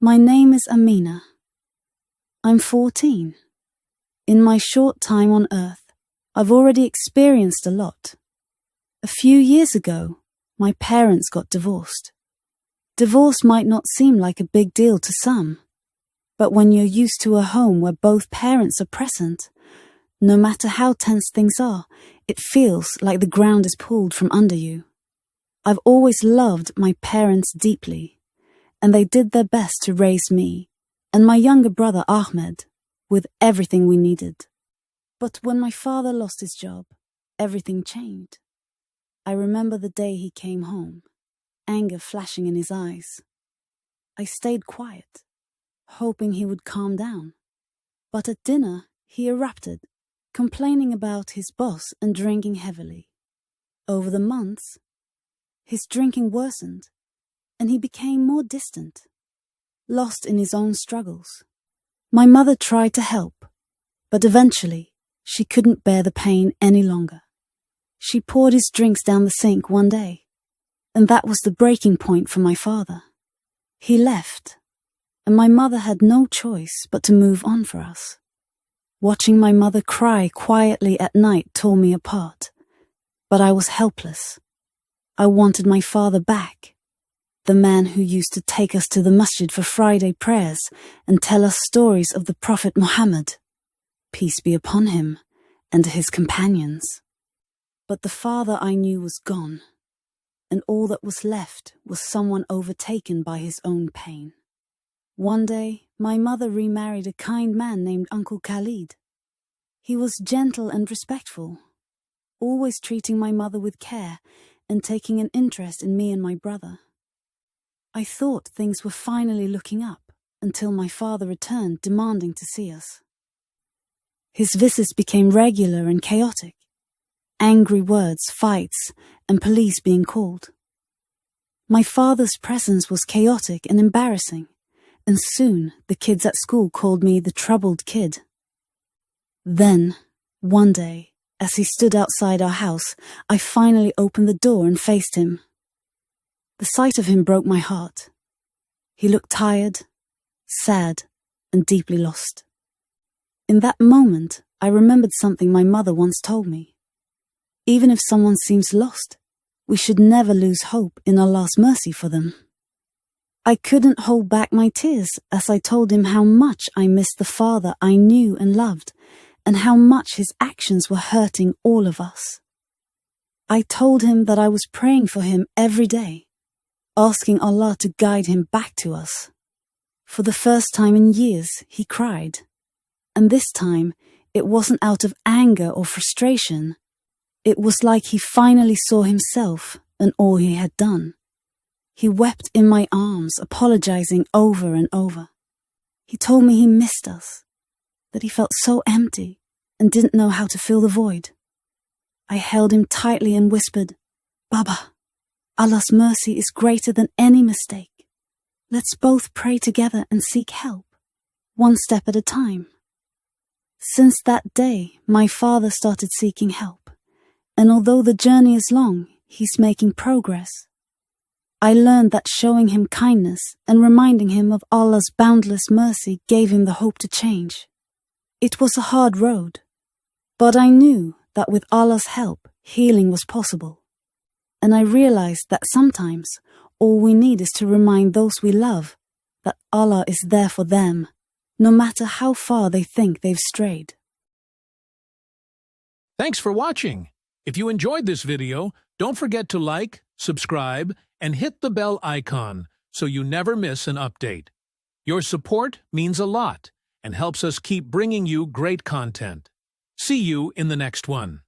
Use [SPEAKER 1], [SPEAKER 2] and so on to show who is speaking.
[SPEAKER 1] My name is Amina. I'm 14. In my short time on Earth, I've already experienced a lot. A few years ago, my parents got divorced. Divorce might not seem like a big deal to some, but when you're used to a home where both parents are present, no matter how tense things are, it feels like the ground is pulled from under you. I've always loved my parents deeply, and they did their best to raise me and my younger brother Ahmed with everything we needed. But when my father lost his job, everything changed. I remember the day he came home, anger flashing in his eyes. I stayed quiet, hoping he would calm down. But at dinner, he erupted, complaining about his boss and drinking heavily. Over the months, his drinking worsened, and he became more distant, lost in his own struggles. My mother tried to help, but eventually she couldn't bear the pain any longer. She poured his drinks down the sink one day, and that was the breaking point for my father. He left, and my mother had no choice but to move on for us. Watching my mother cry quietly at night tore me apart, but I was helpless. I wanted my father back, the man who used to take us to the masjid for Friday prayers and tell us stories of the Prophet Muhammad, peace be upon him, and his companions. But the father I knew was gone, and all that was left was someone overtaken by his own pain. One day, my mother remarried a kind man named Uncle Khalid. He was gentle and respectful, always treating my mother with care and taking an interest in me and my brother. I thought things were finally looking up until my father returned demanding to see us. His visits became regular and chaotic. Angry words, fights, and police being called. My father's presence was chaotic and embarrassing, and soon the kids at school called me the troubled kid. Then, one day, as he stood outside our house, I finally opened the door and faced him. The sight of him broke my heart. He looked tired, sad, and deeply lost. In that moment, I remembered something my mother once told me. Even if someone seems lost, we should never lose hope in Allah's mercy for them. I couldn't hold back my tears as I told him how much I missed the father I knew and loved, and how much his actions were hurting all of us. I told him that I was praying for him every day, asking Allah to guide him back to us. For the first time in years, he cried. And this time, it wasn't out of anger or frustration. It was like he finally saw himself and all he had done. He wept in my arms, apologizing over and over. He told me he missed us, that he felt so empty and didn't know how to fill the void. I held him tightly and whispered, "Baba, Allah's mercy is greater than any mistake. Let's both pray together and seek help, one step at a time." Since that day, my father started seeking help, and although the journey is long, he's making progress. I learned that showing him kindness and reminding him of Allah's boundless mercy gave him the hope to change. It was a hard road, but I knew that with Allah's help, healing was possible. And I realized that sometimes all we need is to remind those we love that Allah is there for them, no matter how far they think they've strayed.
[SPEAKER 2] Thanks for watching. If you enjoyed this video, don't forget to like, subscribe, and hit the bell icon so you never miss an update. Your support means a lot and helps us keep bringing you great content. See you in the next one.